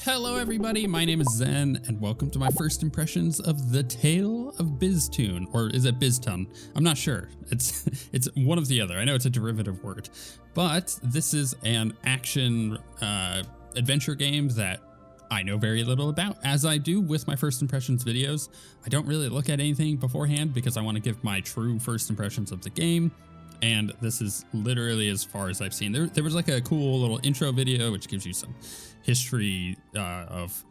Hello everybody, my name is Zen, and welcome to my first impressions of the Tale of Bistun, or is it Bistun? I'm not sure. It's one of the other. I know it's a derivative word, but this is an action adventure game that I know very little about, as I do with my first impressions videos. I don't really look at anything beforehand because I want to give my true first impressions of the game. And this is literally as far as I've seen. There was like a cool little intro video, which gives you some history of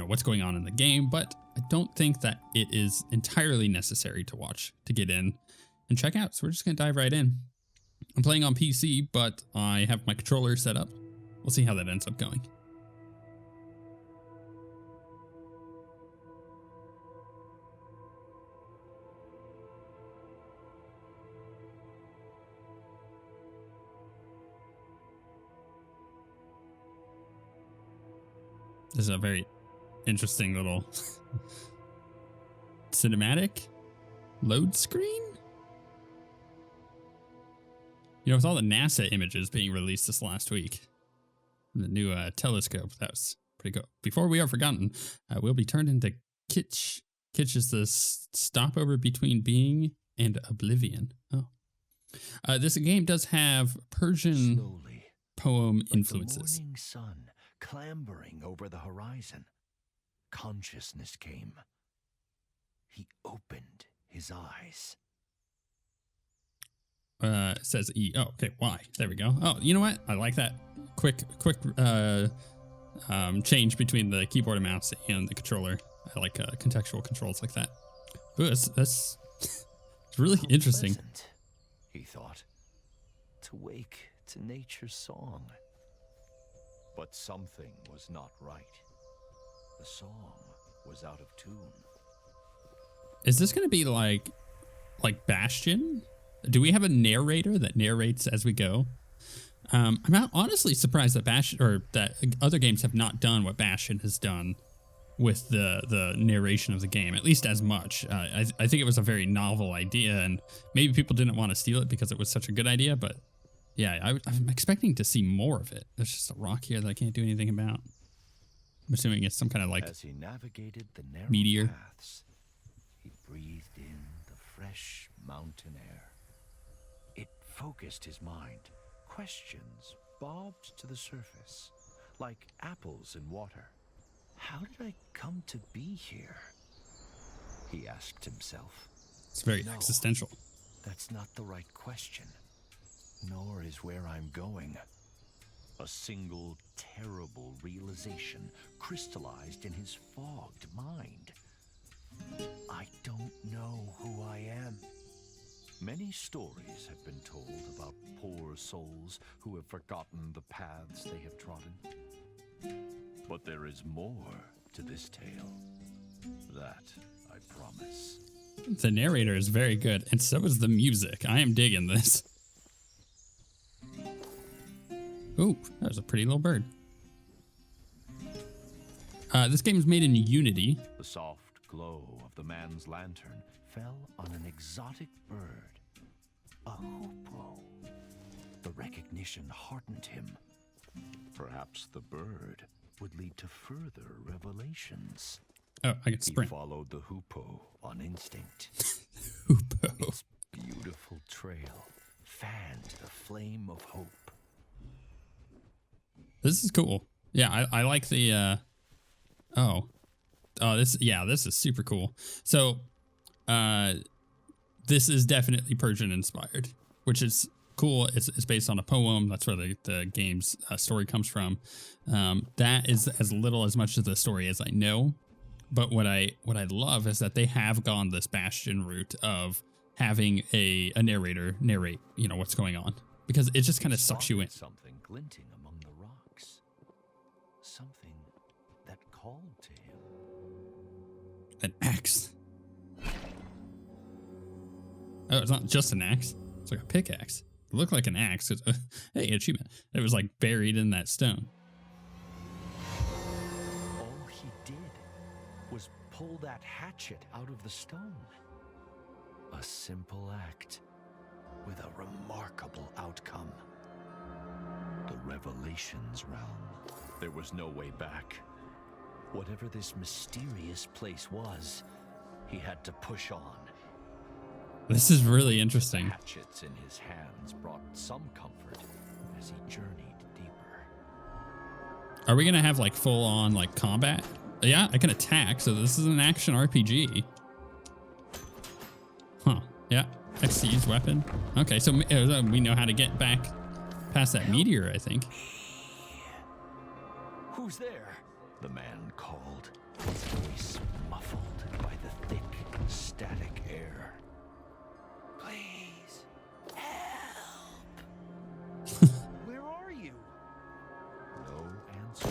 what's going on in the game, but I don't think that it is entirely necessary to watch to get in and check out. So we're just gonna dive right in. I'm playing on PC, but I have my controller set up. We'll see how that ends up going. This is a very interesting little cinematic load screen. You know, with all the NASA images being released this last week, the new telescope, that was pretty cool. Before we are forgotten, we'll be turned into kitsch. Kitsch is the stopover between being and oblivion. Oh, this game does have Persian Slowly, poem like influences. the morning sun clambering over the horizon, consciousness came. He opened his eyes. It says E. Oh, okay. Y. There we go. Oh, you know what? I like that quick change between the keyboard and mouse and the controller. I like contextual controls like that. Ooh, that's it's really How interesting. pleasant, he thought, to wake to nature's song. But something was not right. The song was out of tune. Is this going to be like Bastion? Do we have a narrator that narrates as we go? I'm honestly surprised that Bastion or that other games have not done what Bastion has done with the narration of the game, at least as much. I think it was a very novel idea, and maybe people didn't want to steal it because it was such a good idea, but yeah, I'm expecting to see more of it. There's just a rock here that I can't do anything about. I'm assuming it's some kind of like As he navigated the narrow meteor. paths, he breathed in the fresh mountain air. It focused his mind. Questions bobbed to the surface, like apples in water. How did I come to be here? He asked himself. It's very No, existential. that's not the right question. Nor is where I'm going. A single terrible realization crystallized in his fogged mind. I don't know who I am. Many stories have been told about poor souls who have forgotten the paths they have trodden. But there is more to this tale. That I promise. The narrator is very good, and so is the music. I am digging this. Ooh, that was a pretty little bird. This game is made in Unity. The soft glow of the man's lantern fell on an exotic bird, a hoopoe. The recognition heartened him. Perhaps the bird would lead to further revelations. Oh, I can He sprint. followed the hoopoe on instinct. Hoopoe. Its beautiful trail fanned the flame of hope. This is cool. Yeah, I like the this is super cool. So this is definitely Persian inspired, which is cool. It's based on a poem. That's where the game's story comes from. That is as little as much of the story as I know. But what I love is that they have gone this Bastion route of having a narrator narrate, what's going on, because it just kind of sucks you in. Something glinting among the rocks. Something that called to him. An axe. Oh, it's not just an axe. It's like a pickaxe. It looked like an axe. Hey, achievement. It was like buried in that stone. All he did was pull that hatchet out of the stone. A simple act with a remarkable outcome. The Revelations realm. There was no way back. Whatever this mysterious place was, he had to push on. This is really interesting. Hatchets in his hands brought some comfort as he journeyed deeper. Are we gonna have like full on like combat? Yeah, I can attack, so this is an action RPG. Huh, yeah, XC's weapon. Okay, so we know how to get back past that meteor, I think. Who's there? The man called, his voice muffled by the thick, static air. Please, help! Where are you? No answer.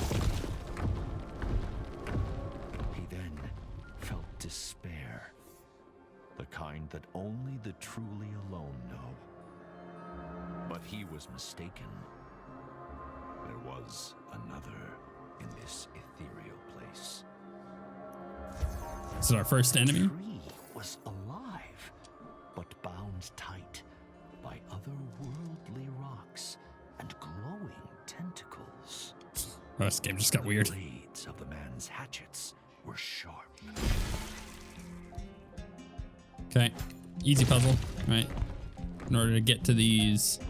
He then felt despair, the kind that only the truly alone know. But he was mistaken. There was another in this ethereal place. Is it our first enemy? The tree was alive, but bound tight by otherworldly rocks and glowing tentacles. Oh, this game just got weird. The blades of the man's hatchets were sharp. Okay, easy puzzle, right? In order to get to these,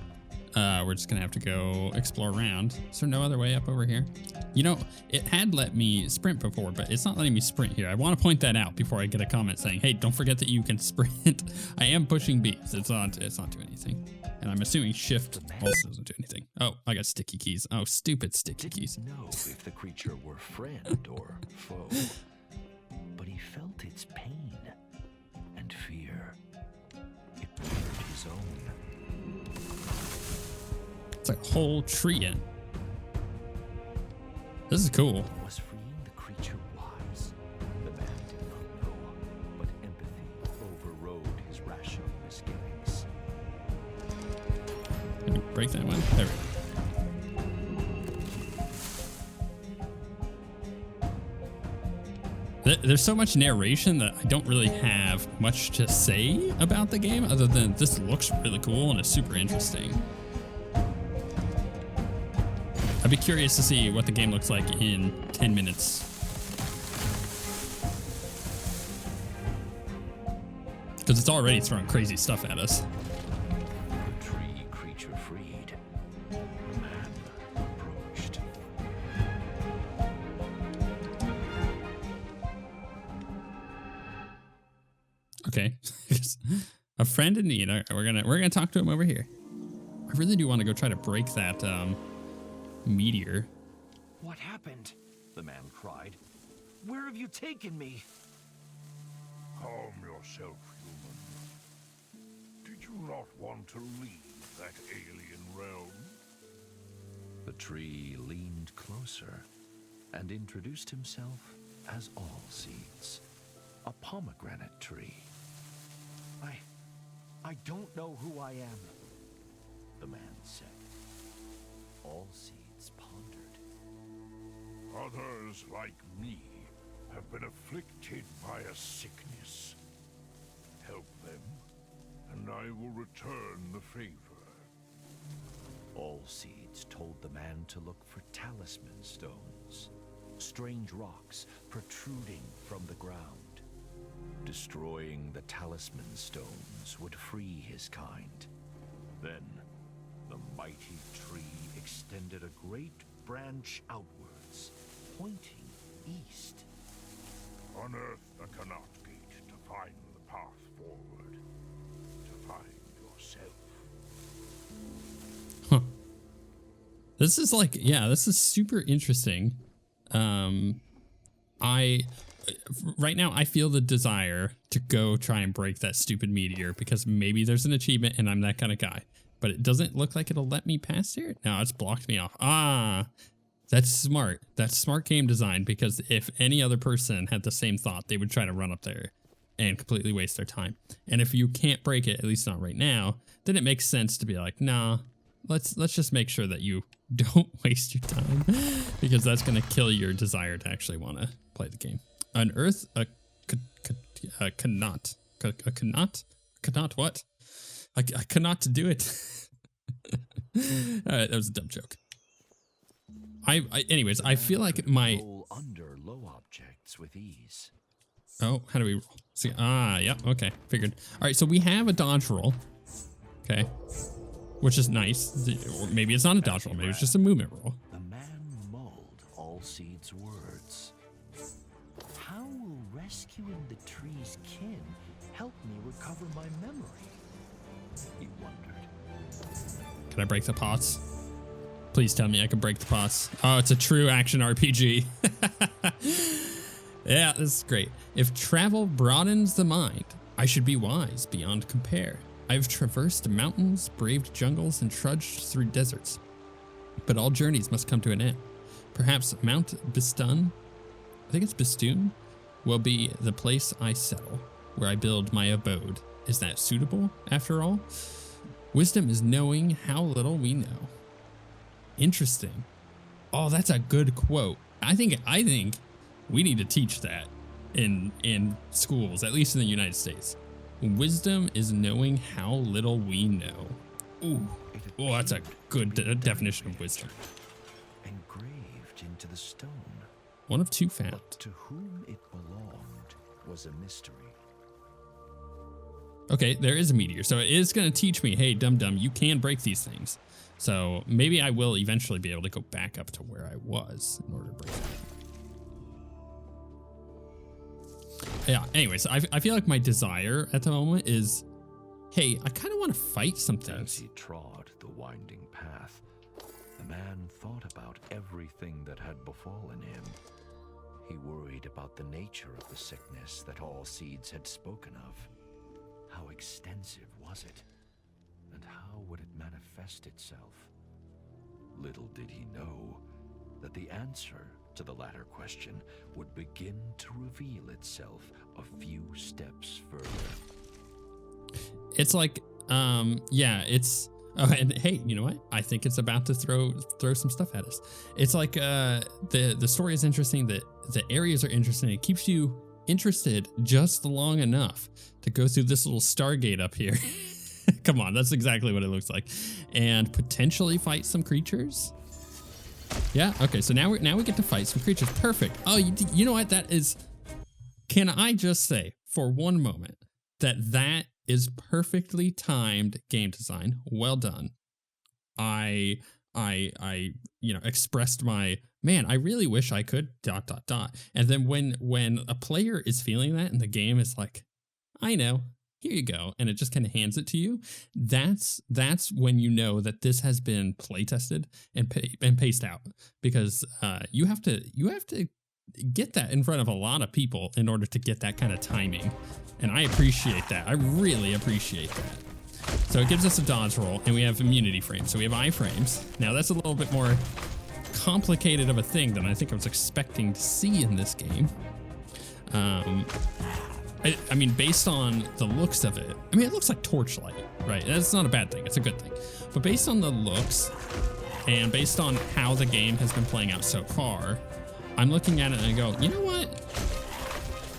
we're just gonna have to go explore around. Is there no other way up over here? You know, it had let me sprint before, but it's not letting me sprint here. I want to point that out before I get a comment saying, hey, don't forget that you can sprint. I am pushing B's. It's not doing anything. And I'm assuming shift also doesn't do anything. Oh, I got sticky keys. Oh, stupid sticky keys. Didn't know if the creature were friend or foe, but he felt its pain and fear. It mirrored his own. It's like a whole tree in. This is cool. Was freeing the creature wise? The man did not know, but empathy overrode his rational misgivings. Can we break that one? There we go. There's so much narration that I don't really have much to say about the game other than this looks really cool and it's super interesting. I'd be curious to see what the game looks like in 10 minutes. Because it's already throwing crazy stuff at us. The tree creature freed. The man approached. Okay. A friend in need. All right, we're gonna talk to him over here. I really do want to go try to break that meteor. What happened? The man cried. Where have you taken me? Calm yourself, human. Did you not want to leave that alien realm? The tree leaned closer and introduced himself as Allseeds, a pomegranate tree. I don't know who I am, the man said. Allseeds pondered. Others like me have been afflicted by a sickness. Help them, and I will return the favor. Allseeds told the man to look for talisman stones, strange rocks protruding from the ground. Destroying the talisman stones would free his kind. Then, the mighty tree extended a great branch outwards, pointing east. Unearth the Canot Gate to find the path forward, to find yourself. Huh. This is like, yeah, this is super interesting. Right now I feel the desire to go try and break that stupid meteor because maybe there's an achievement and I'm that kind of guy. But it doesn't look like it'll let me pass here. No, it's blocked me off. Ah, that's smart. That's smart game design, because if any other person had the same thought, they would try to run up there and completely waste their time. And if you can't break it, at least not right now, then it makes sense to be like, nah, let's just make sure that you don't waste your time, because that's going to kill your desire to actually want to play the game. Unearth a cannot what? I cannot do it. All right, that was a dumb joke. Anyways, I feel like my Roll under low targets with ease. Oh, how do we roll? See, yep, okay, figured. All right, so we have a dodge roll, okay, which is nice. Or maybe it's not a dodge roll, maybe it's just a movement roll. The man mulled Allseed's words. How will rescuing the tree's kin help me recover my memory? He wondered. Can I break the pots? Please tell me I can break the pots. Oh, it's a true action RPG. Yeah, this is great. If travel broadens the mind, I should be wise beyond compare. I've traversed mountains, braved jungles, and trudged through deserts. But all journeys must come to an end. Perhaps Mount Bistun, I think it's Bistun, will be the place I settle, where I build my abode. Is that suitable, after all? Wisdom is knowing how little we know. Interesting. Oh, that's a good quote. I think we need to teach that in schools, at least in the United States. Wisdom is knowing how little we know. Ooh, oh, that's a good definition of wisdom. Engraved into the stone. One of two found. But to whom it belonged was a mystery. Okay, there is a meteor, so it is going to teach me, hey, dum-dum, you can break these things. So maybe I will eventually be able to go back up to where I was in order to break that. Yeah, anyways, I feel like my desire at the moment is, hey, I kind of want to fight some things. As he trod the winding path, the man thought about everything that had befallen him. He worried about the nature of the sickness that Allseeds had spoken of. How extensive was it? And how would it manifest itself? Little did he know that the answer to the latter question would begin to reveal itself a few steps further. It's like, yeah, it's, oh, and hey, you know what? I think it's about to throw some stuff at us. It's like, the story is interesting, the areas are interesting. It keeps you interested just long enough to go through this little Stargate up here. Come on, that's exactly what it looks like. And potentially fight some creatures. Yeah, okay, so now we get to fight some creatures. Perfect. Oh, you know what? That is, can I just say for one moment that is perfectly timed game design. Well done. I expressed my, man, I really wish I could ... And then when a player is feeling that and the game is like, I know, here you go, and it just kind of hands it to you, that's when you know that this has been play tested and paced out, because you have to get that in front of a lot of people in order to get that kind of timing, and I appreciate that. I really appreciate that. So it gives us a dodge roll, and we have immunity frames, so we have iframes. Now that's a little bit more complicated of a thing than I think I was expecting to see in this game. I mean, based on the looks of it, I mean, it looks like Torchlight, right? That's not a bad thing. It's a good thing. But based on the looks and based on how the game has been playing out so far, I'm looking at it and I go, you know what?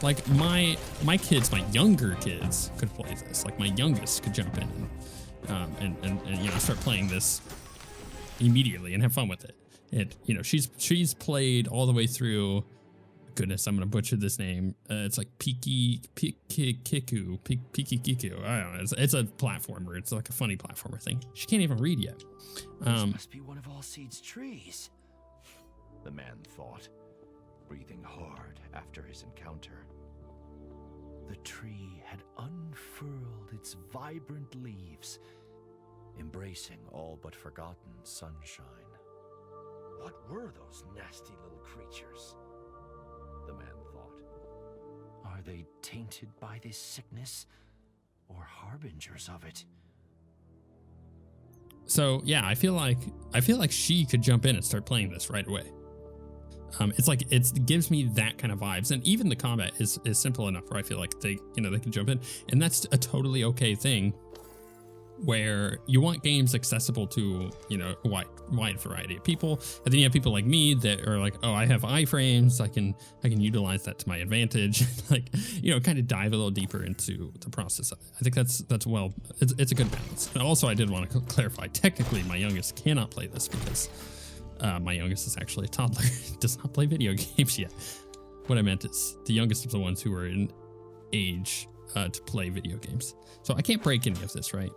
Like my kids, my younger kids could play this. Like my youngest could jump in and start playing this immediately and have fun with it. And she's played all the way through. Goodness, I'm gonna butcher this name. It's like Piki Kiku. I don't know. It's a platformer. It's like a funny platformer thing. She can't even read yet. This must be one of Allseeds' trees, the man thought, breathing hard after his encounter. The tree had unfurled its vibrant leaves, embracing all but forgotten sunshine. What were those nasty little creatures? The man thought. Are they tainted by this sickness, or harbingers of it? So yeah, I feel like she could jump in and start playing this right away. It's like it gives me that kind of vibes, and even the combat is simple enough where I feel like they can jump in, and that's a totally okay thing. Where you want games accessible to a wide variety of people, and then you have people like me that are like, oh, I have iframes, I can utilize that to my advantage, like kind of dive a little deeper into the process of it. I think that's it's a good balance. And also, I did want to clarify, technically my youngest cannot play this because my youngest is actually a toddler, does not play video games yet. what I meant is the youngest of the ones who are in age to play video games. So I can't break any of this, right?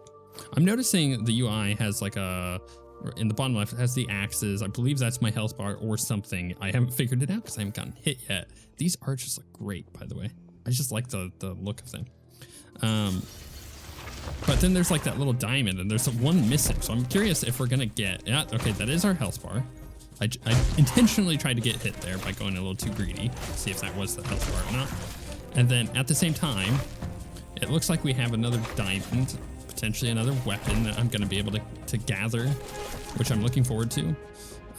I'm noticing the UI has like in the bottom left, it has the axes. I believe that's my health bar or something. I haven't figured it out because I haven't gotten hit yet. These archers look great, by the way. I just like the look of them. But then there's like that little diamond and there's one missing. So I'm curious if we're gonna get, yeah, okay, that is our health bar. I intentionally tried to get hit there by going a little too greedy. See if that was the health bar or not. And then at the same time, it looks like we have another diamond, potentially another weapon that I'm going to be able to gather, which I'm looking forward to.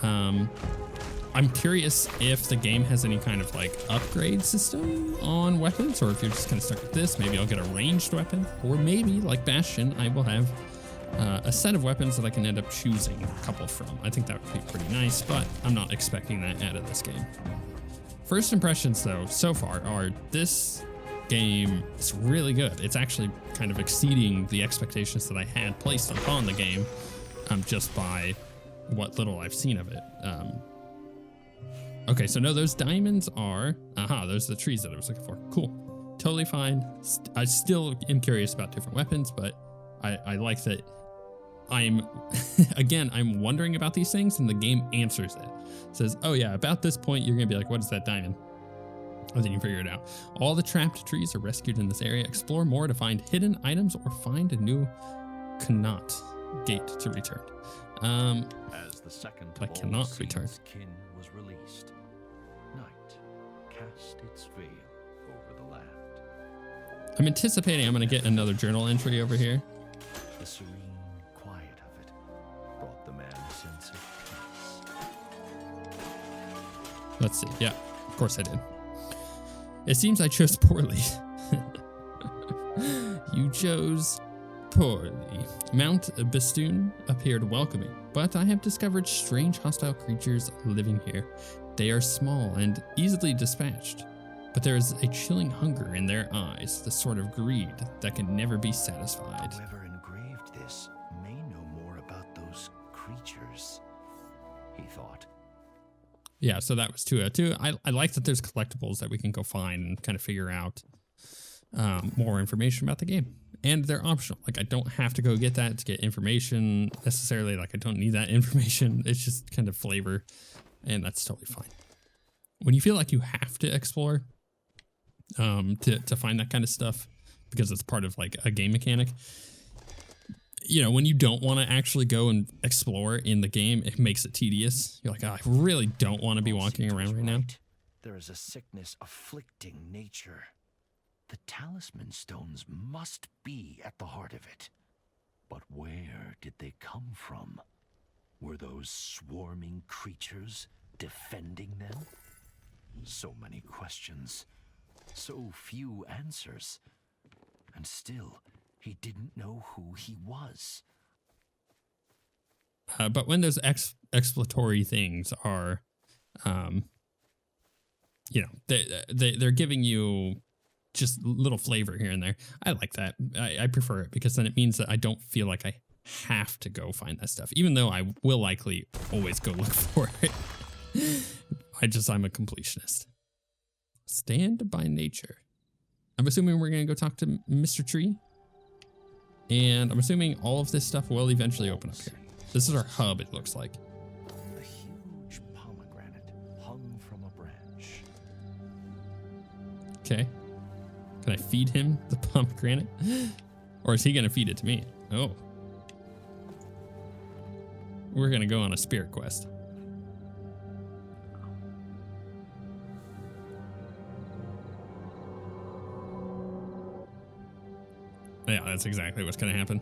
I'm curious if the game has any kind of like upgrade system on weapons, or if you're just kind of stuck with this. Maybe I'll get a ranged weapon, or maybe like Bastion, I will have a set of weapons that I can end up choosing a couple from. I think that would be pretty nice, but I'm not expecting that out of this game. First impressions, though, so far are this game is really good. It's actually kind of exceeding the expectations that I had placed upon the game, just by what little I've seen of it. Okay, so no, those diamonds are, those are the trees that I was looking for. Cool, totally fine. I still am curious about different weapons, but I like that I'm wondering about these things and the game answers it. It says, oh yeah, about this point, you're gonna be like, what is that diamond? And then you figure it out. All the trapped trees are rescued in this area. Explore more to find hidden items or find a new gate to return. As the second I cannot return. Kin was released, night cast its veil over the land. I'm anticipating I'm gonna get another journal entry over here. The serene quiet of it brought the man a sense of peace. Let's see. Yeah, of course I did. It seems I chose poorly. You chose poorly. Mount Bistun appeared welcoming, but I have discovered strange hostile creatures living here. They are small and easily dispatched, but there is a chilling hunger in their eyes, the sort of greed that can never be satisfied. Whoever engraved this may know more about those creatures, he thought. Yeah, so that was 202. I like that there's collectibles that we can go find and kind of figure out more information about the game. And they're optional. Like, I don't have to go get that to get information necessarily. Like, I don't need that information. It's just kind of flavor, and that's totally fine. When you feel like you have to explore to find that kind of stuff because it's part of like a game mechanic, you know, when you don't want to actually go and explore in the game, it makes it tedious. You're like, oh, I really don't want to be walking around right now. There is a sickness afflicting nature. The talisman stones must be at the heart of it. But where did they come from? Were those swarming creatures defending them? So many questions, so few answers. And still, he didn't know who he was. But when those exploratory things are, you know, they're giving you just little flavor here and there. I like that. I prefer it because then it means that I don't feel like I have to go find that stuff, even though I will likely always go look for it. I'm a completionist. Stand by nature. I'm assuming we're going to go talk to Mr. Tree. And I'm assuming all of this stuff will eventually open up here. This is our hub, it looks like. A huge pomegranate hung from a branch. Okay. Can I feed him the pomegranate? Or is he going to feed it to me? Oh. We're going to go on a spirit quest. Yeah, that's exactly what's going to happen.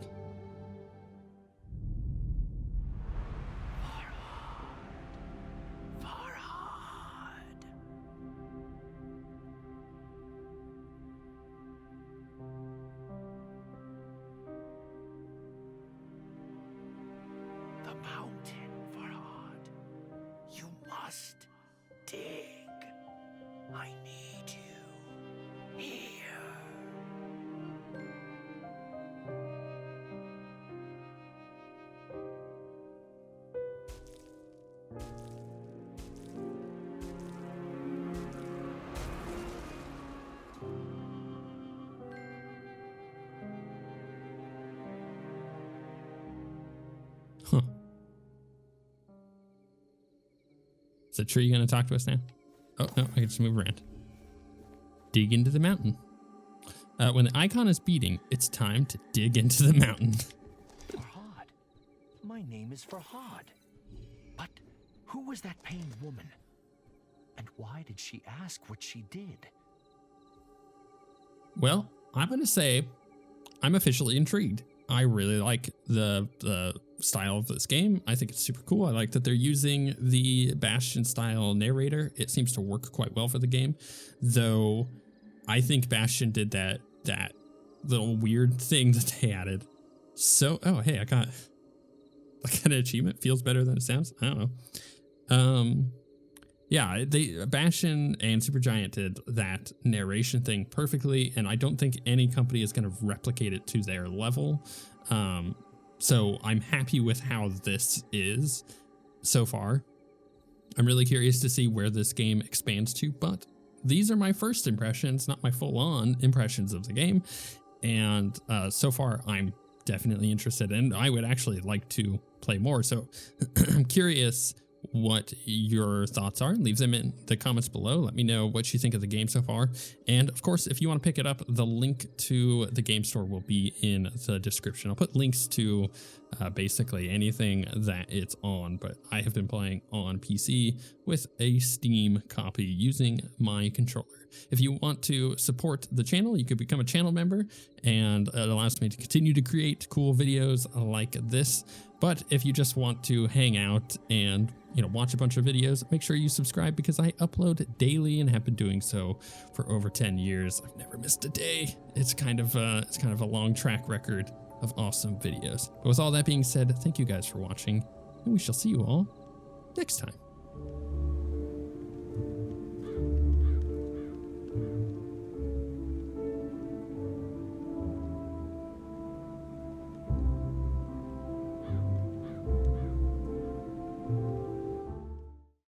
The mountain, Farhad. You must dig. I need you here. Is the tree going to talk to us now? Oh, no, I can just move around. Dig into the mountain. When the icon is beating, it's time to dig into the mountain. Farhad. My name is Farhad. But who was that pained woman? And why did she ask what she did? Well, I'm going to say I'm officially intrigued. I really like the style of this game. I think it's super cool. I like that they're using the Bastion style narrator. It seems to work quite well for the game, though I think Bastion did that little weird thing that they added. So, oh, hey, I got an achievement. Feels better than it sounds. I don't know. Yeah, Bastion and Supergiant did that narration thing perfectly, and I don't think any company is going to replicate it to their level. So I'm happy with how this is so far. I'm really curious to see where this game expands to, but these are my first impressions, not my full-on impressions of the game. And so far, I'm definitely interested, and I would actually like to play more. So I'm curious what your thoughts are. Leave them in the comments below. Let me know what you think of the game so far. And of course, if you want to pick it up, the link to the game store will be in the description. I'll put links to basically anything that it's on, but I have been playing on PC with a Steam copy using my controller. If you want to support the channel, you could become a channel member, and it allows me to continue to create cool videos like this. But if you just want to hang out and watch a bunch of videos, make sure you subscribe, because I upload daily and have been doing so for over 10 years. I've never missed a day. It's kind of a long track record of awesome videos. But with all that being said, thank you guys for watching, and we shall see you all next time.